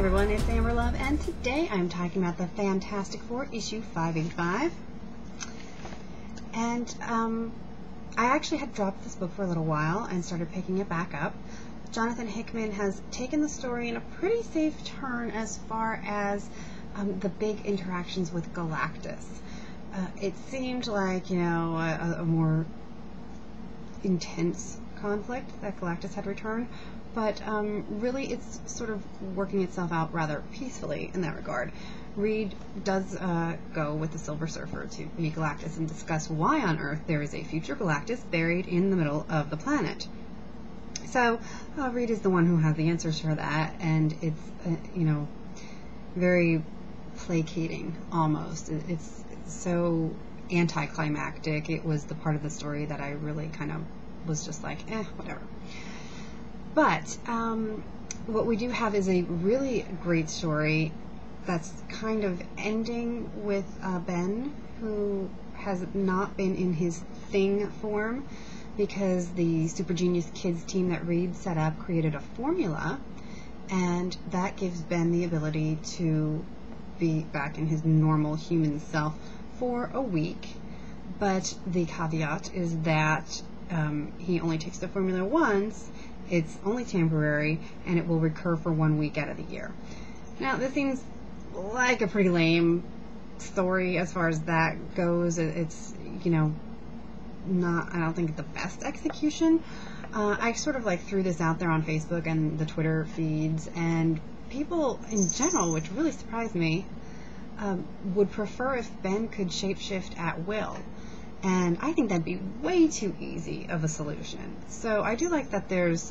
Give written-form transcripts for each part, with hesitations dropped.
everyone, it's Amber Love, and today I'm talking about the Fantastic Four issue 585. And I actually had dropped this book for a little while and started picking it back up. Jonathan Hickman has taken the story in a pretty safe turn as far as the big interactions with Galactus. It seemed like, a more intense conflict that Galactus had returned, but really it's sort of working itself out rather peacefully in that regard. Reed does go with the Silver Surfer to meet Galactus and discuss why on Earth there is a future Galactus buried in the middle of the planet. So Reed is the one who has the answers for that, and it's very placating almost. It's so anticlimactic. It was the part of the story that I really kind of was just like, whatever. But what we do have is a really great story that's kind of ending with Ben, who has not been in his Thing form because the Super Genius Kids team that Reed set up created a formula, and that gives Ben the ability to be back in his normal human self for a week. But the caveat is that he only takes the formula once, it's only temporary, and it will recur for 1 week out of the year. Now, this seems like a pretty lame story as far as that goes. It's, not, I don't think, the best execution. I sort of threw this out there on Facebook and the Twitter feeds, and people in general, which really surprised me, would prefer if Ben could shapeshift at will. And I think that'd be way too easy of a solution. So I do like that there's,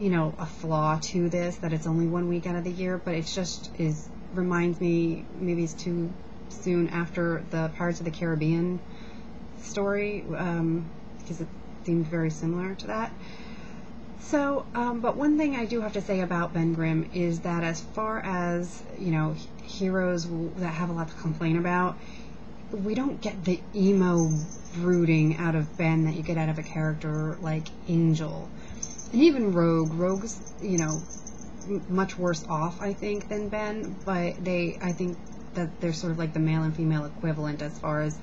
a flaw to this, that it's only 1 week out of the year, but it just reminds me, maybe it's too soon after the Pirates of the Caribbean story, because it seemed very similar to that. So, but one thing I do have to say about Ben Grimm is that as far as, heroes that have a lot to complain about, we don't get the emo brooding out of Ben that you get out of a character like Angel. And even Rogue. Rogue's, much worse off, I think, than Ben, but I think that they're sort of like the male and female equivalent as far as,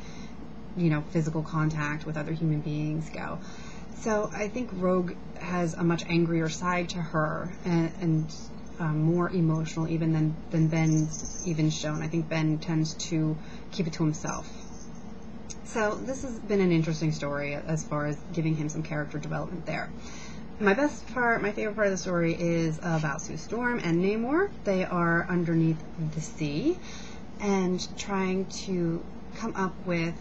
physical contact with other human beings go. So I think Rogue has a much angrier side to her, and more emotional even than Ben's even shown. I think Ben tends to keep it to himself. So this has been an interesting story as far as giving him some character development there. My favorite part of the story is about Sue Storm and Namor. They are underneath the sea and trying to come up with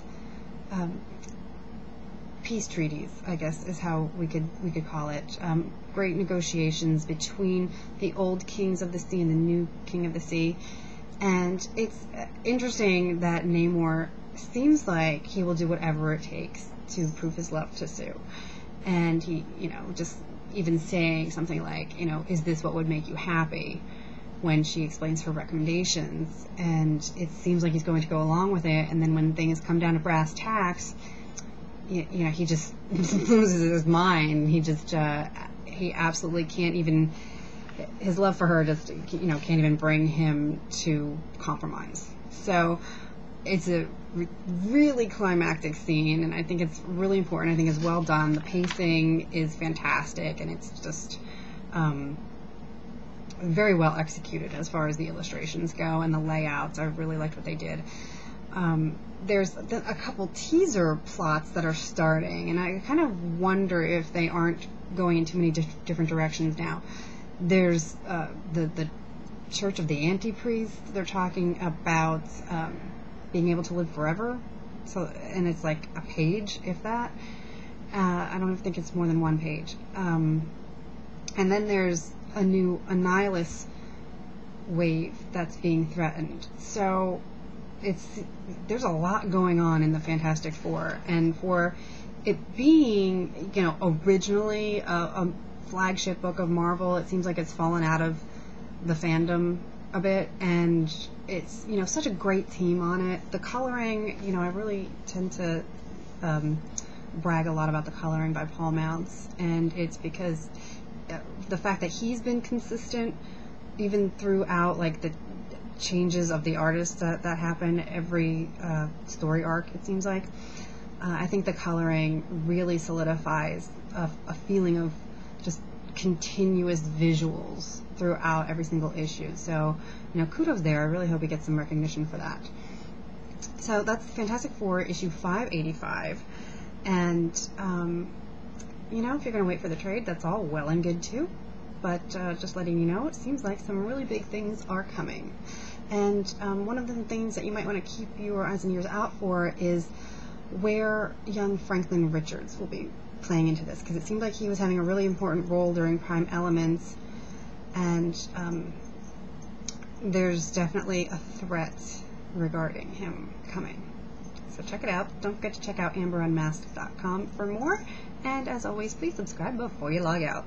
peace treaties, I guess is how we could call it. Great negotiations between the old kings of the sea and the new king of the sea. And it's interesting that Namor seems like he will do whatever it takes to prove his love to Sue. And he, just even saying something like, is this what would make you happy, when she explains her recommendations. And it seems like he's going to go along with it. And then when things come down to brass tacks, he just loses his mind. He absolutely can't even, his love for her just, can't even bring him to compromise. So it's a really climactic scene, and I think it's really important. I think it's well done. The pacing is fantastic, and it's just very well executed as far as the illustrations go and the layouts. I really liked what they did. There's a couple teaser plots that are starting, and I kind of wonder if they aren't going in too many different directions now. There's the Church of the Antichrist. They're talking about being able to live forever. So, and it's like a page, if that. I don't even think it's more than one page. And then there's a new Annihilus wave that's being threatened. So there's a lot going on in the Fantastic Four, and for it being, originally a flagship book of Marvel, it seems like it's fallen out of the fandom a bit, and it's, such a great team on it. The coloring, I really tend to brag a lot about the coloring by Paul Mounts, and it's because the fact that he's been consistent even throughout like the changes of the artist that happen every story arc, it seems like. I think the coloring really solidifies a feeling of just continuous visuals throughout every single issue. So, kudos there. I really hope he gets some recognition for that. So that's Fantastic Four issue 585. And, if you're going to wait for the trade, that's all well and good too. But just letting you know, it seems like some really big things are coming. And one of the things that you might want to keep your eyes and ears out for is where young Franklin Richards will be playing into this, because it seemed like he was having a really important role during Prime Elements, and there's definitely a threat regarding him coming. So check it out. Don't forget to check out amberunmasked.com for more, and as always, please subscribe before you log out.